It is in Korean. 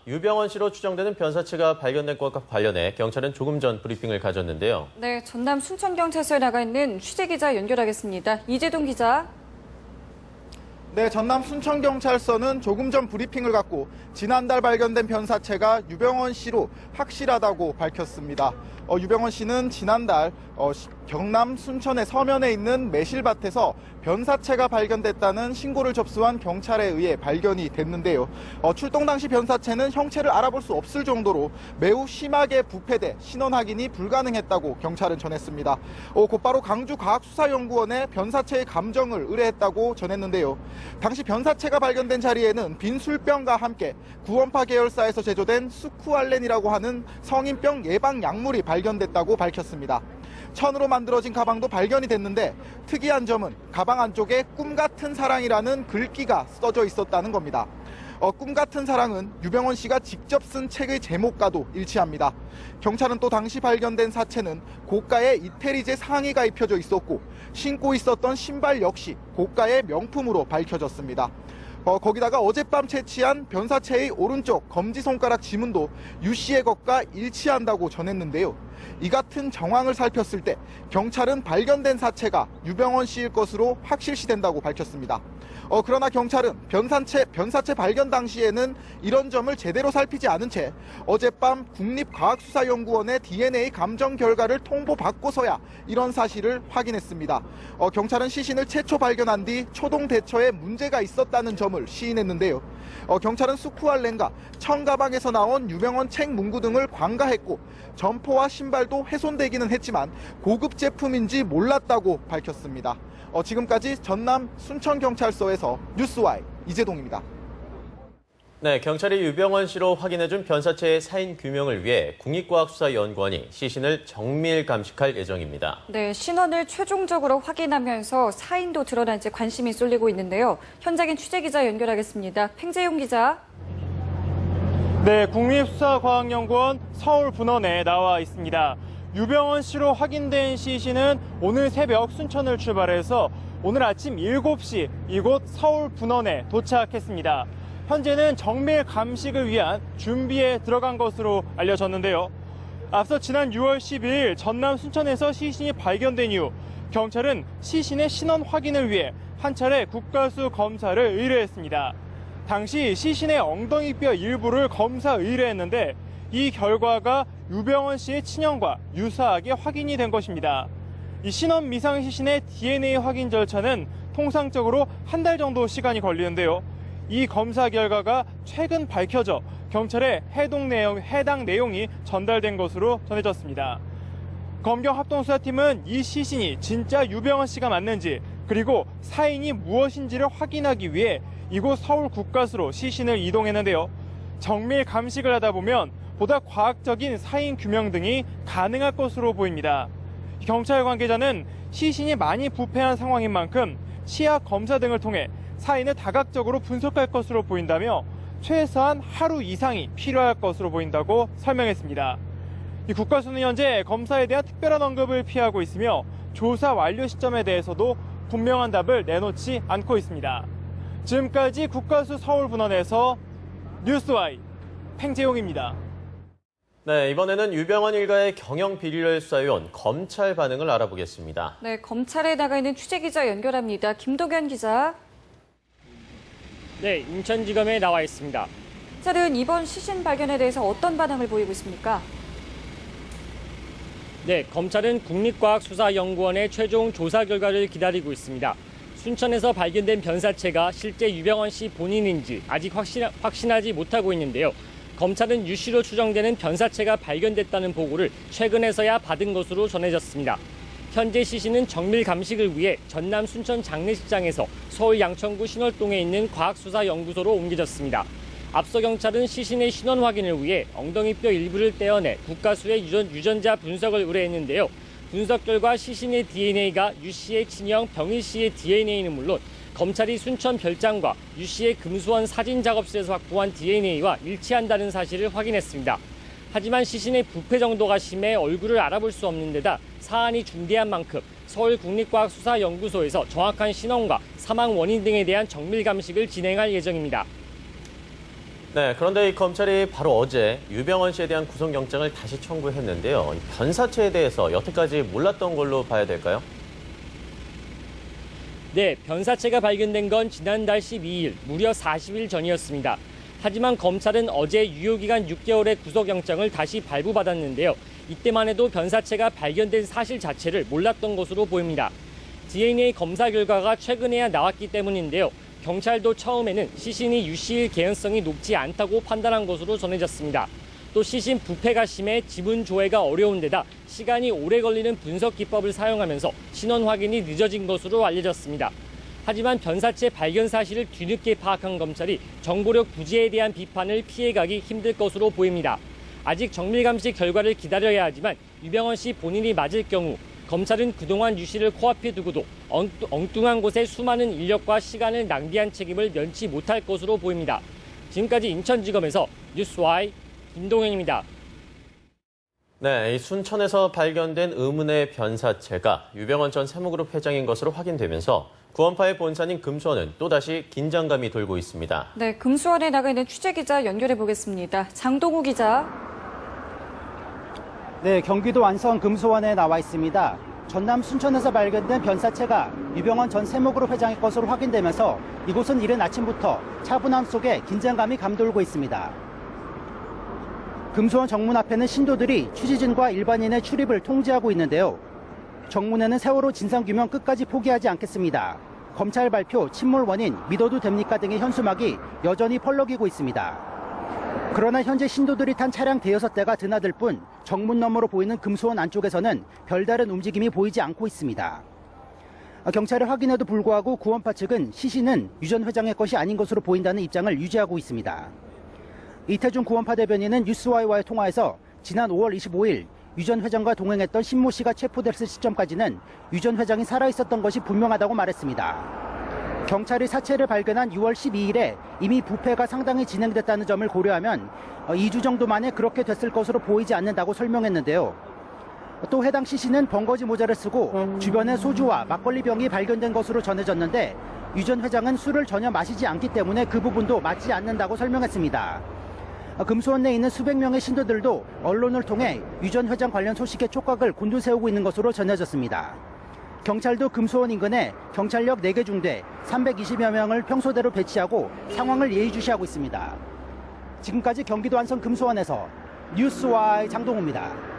유병원 씨로 추정되는 변사체가 발견된 것과 관련해 경찰은 조금 전 브리핑을 가졌는데요. 네, 전남 순천경찰서에 나가 있는 취재기자 연결하겠습니다. 이재동 기자. 네, 전남 순천경찰서는 조금 전 브리핑을 갖고 지난달 발견된 변사체가 유병원 씨로 확실하다고 밝혔습니다. 유병원 씨는 지난달 경남 순천의 서면에 있는 매실밭에서 변사체가 발견됐다는 신고를 접수한 경찰에 의해 발견이 됐는데요. 출동 당시 변사체는 형체를 알아볼 수 없을 정도로 매우 심하게 부패돼 신원 확인이 불가능했다고 경찰은 전했습니다. 곧바로 강주과학수사연구원에 변사체의 감정을 의뢰했다고 전했는데요. 당시 변사체가 발견된 자리에는 빈 술병과 함께 구원파 계열사에서 제조된 스쿠알렌이라고 하는 성인병 예방 약물이 발견됐다고 밝혔습니다. 천으로 만들어진 가방도 발견이 됐는데 특이한 점은 가방 안쪽에 꿈같은 사랑이라는 글귀가 써져 있었다는 겁니다. 꿈같은 사랑은 유병원 씨가 직접 쓴 책의 제목과도 일치합니다. 경찰은 또 당시 발견된 사체는 고가의 이태리제 상의가 입혀져 있었고 신고 있었던 신발 역시 고가의 명품으로 밝혀졌습니다. 거기다가 어젯밤 채취한 변사체의 오른쪽 검지손가락 지문도 유 씨의 것과 일치한다고 전했는데요. 이 같은 정황을 살폈을 때 경찰은 발견된 사체가 유병원 씨일 것으로 확실시된다고 밝혔습니다. 그러나 경찰은 변사체 발견 당시에는 이런 점을 제대로 살피지 않은 채 어젯밤 국립과학수사연구원의 DNA 감정 결과를 통보받고서야 이런 사실을 확인했습니다. 경찰은 시신을 최초 발견한 뒤 초동 대처에 문제가 있었다는 점을 시인했는데요. 경찰은 스쿠알렌과 청가방에서 나온 유병원 책 문구 등을 관가했고 점포와 신발도 훼손되기는 했지만 고급 제품인지 몰랐다고 밝혔습니다. 지금까지 전남 순천경찰서에서 뉴스와이 이재동입니다. 네, 경찰이 유병원 씨로 확인해준 변사체의 사인 규명을 위해 국립과학수사연구원이 시신을 정밀 감식할 예정입니다. 네, 신원을 최종적으로 확인하면서 사인도 드러난지 관심이 쏠리고 있는데요. 현장인 취재기자 연결하겠습니다. 팽재용 기자. 네, 국립수사과학연구원 서울분원에 나와 있습니다. 유병원 씨로 확인된 시신은 오늘 새벽 순천을 출발해서 오늘 아침 7시 이곳 서울분원에 도착했습니다. 현재는 정밀 감식을 위한 준비에 들어간 것으로 알려졌는데요. 앞서 지난 6월 10일 전남 순천에서 시신이 발견된 이후 경찰은 시신의 신원 확인을 위해 한 차례 국가수 검사를 의뢰했습니다. 당시 시신의 엉덩이뼈 일부를 검사 의뢰했는데 이 결과가 유병원 씨의 친형과 유사하게 확인이 된 것입니다. 이 신원 미상 시신의 DNA 확인 절차는 통상적으로 한 달 정도 시간이 걸리는데요. 이 검사 결과가 최근 밝혀져 경찰에 해당 내용이 전달된 것으로 전해졌습니다. 검경 합동수사팀은 이 시신이 진짜 유병원 씨가 맞는지 그리고 사인이 무엇인지를 확인하기 위해 이곳 서울국가수로 시신을 이동했는데요. 정밀 감식을 하다 보면 보다 과학적인 사인 규명 등이 가능할 것으로 보입니다. 경찰 관계자는 시신이 많이 부패한 상황인 만큼 치약 검사 등을 통해 사인을 다각적으로 분석할 것으로 보인다며 최소한 하루 이상이 필요할 것으로 보인다고 설명했습니다. 이 국가수는 현재 검사에 대한 특별한 언급을 피하고 있으며 조사 완료 시점에 대해서도 분명한 답을 내놓지 않고 있습니다. 지금까지 국가수 서울분원에서 뉴스와이 팽재용입니다. 네, 이번에는 유병원 일가의 경영 비리를 수사해온 검찰 반응을 알아보겠습니다. 네, 검찰에 나가 있는 취재기자 연결합니다. 김동현 기자. 네, 인천지검에 나와 있습니다. 검찰은 이번 시신 발견에 대해서 어떤 반응을 보이고 있습니까? 네, 검찰은 국립과학수사연구원의 최종 조사 결과를 기다리고 있습니다. 순천에서 발견된 변사체가 실제 유병원 씨 본인인지 아직 확신하지 못하고 있는데요. 검찰은 유 씨로 추정되는 변사체가 발견됐다는 보고를 최근에서야 받은 것으로 전해졌습니다. 현재 시신은 정밀 감식을 위해 전남 순천 장례식장에서 서울 양천구 신월동에 있는 과학수사연구소로 옮겨졌습니다. 앞서 경찰은 시신의 신원 확인을 위해 엉덩이뼈 일부를 떼어내 국가수의 유전자 분석을 의뢰했는데요. 분석 결과 시신의 DNA가 유 씨의 친형 병일 씨의 DNA는 물론 검찰이 순천 별장과 유 씨의 금수원 사진 작업실에서 확보한 DNA와 일치한다는 사실을 확인했습니다. 하지만 시신의 부패 정도가 심해 얼굴을 알아볼 수 없는 데다 사안이 중대한 만큼 서울국립과학수사연구소에서 정확한 신원과 사망 원인 등에 대한 정밀 감식을 진행할 예정입니다. 네, 그런데 이 검찰이 바로 어제 유병헌 씨에 대한 구속영장을 다시 청구했는데요. 이 변사체에 대해서 여태까지 몰랐던 걸로 봐야 될까요? 네, 변사체가 발견된 건 지난달 12일, 무려 40일 전이었습니다. 하지만 검찰은 어제 유효기간 6개월의 구속영장을 다시 발부받았는데요. 이때만 해도 변사체가 발견된 사실 자체를 몰랐던 것으로 보입니다. DNA 검사 결과가 최근에야 나왔기 때문인데요. 경찰도 처음에는 시신이 유 씨일 개연성이 높지 않다고 판단한 것으로 전해졌습니다. 또 시신 부패가 심해 지문 조회가 어려운 데다 시간이 오래 걸리는 분석 기법을 사용하면서 신원 확인이 늦어진 것으로 알려졌습니다. 하지만 변사체 발견 사실을 뒤늦게 파악한 검찰이 정보력 부재에 대한 비판을 피해가기 힘들 것으로 보입니다. 아직 정밀감식 결과를 기다려야 하지만 유병헌 씨 본인이 맞을 경우 검찰은 그동안 유 씨를 코앞에 두고도 엉뚱한 곳에 수많은 인력과 시간을 낭비한 책임을 면치 못할 것으로 보입니다. 지금까지 인천지검에서 뉴스와이 김동현입니다. 네, 이 순천에서 발견된 의문의 변사체가 유병헌 전 세무그룹 회장인 것으로 확인되면서 구원파의 본사인 금수원은 또다시 긴장감이 돌고 있습니다. 네, 금수원에 나가 있는 취재기자 연결해 보겠습니다. 장동우 기자. 네, 경기도 안성 금수원에 나와 있습니다. 전남 순천에서 발견된 변사체가 유병헌 전 세무그룹 회장의 것으로 확인되면서 이곳은 이른 아침부터 차분함 속에 긴장감이 감돌고 있습니다. 금수원 정문 앞에는 신도들이 취재진과 일반인의 출입을 통제하고 있는데요. 정문에는 세월호 진상규명 끝까지 포기하지 않겠습니다. 검찰 발표, 침몰 원인, 믿어도 됩니까 등의 현수막이 여전히 펄럭이고 있습니다. 그러나 현재 신도들이 탄 차량 대여섯 대가 드나들 뿐 정문 너머로 보이는 금수원 안쪽에서는 별다른 움직임이 보이지 않고 있습니다. 경찰의 확인에도 불구하고 구원파 측은 시신은 유 전 회장의 것이 아닌 것으로 보인다는 입장을 유지하고 있습니다. 이태준 구원파 대변인은 뉴스와이와의 통화에서 지난 5월 25일 유 전 회장과 동행했던 신모 씨가 체포됐을 시점까지는 유 전 회장이 살아있었던 것이 분명하다고 말했습니다. 경찰이 사체를 발견한 6월 12일에 이미 부패가 상당히 진행됐다는 점을 고려하면 2주 정도 만에 그렇게 됐을 것으로 보이지 않는다고 설명했는데요. 또 해당 시신은 번거지 모자를 쓰고 주변에 소주와 막걸리 병이 발견된 것으로 전해졌는데 유 전 회장은 술을 전혀 마시지 않기 때문에 그 부분도 맞지 않는다고 설명했습니다. 금수원 내에 있는 수백 명의 신도들도 언론을 통해 유 전 회장 관련 소식에 촉각을 곤두세우고 있는 것으로 전해졌습니다. 경찰도 금수원 인근에 경찰력 4개 중대 320여 명을 평소대로 배치하고 상황을 예의주시하고 있습니다. 지금까지 경기도 안성 금수원에서 뉴스와이 장동우입니다.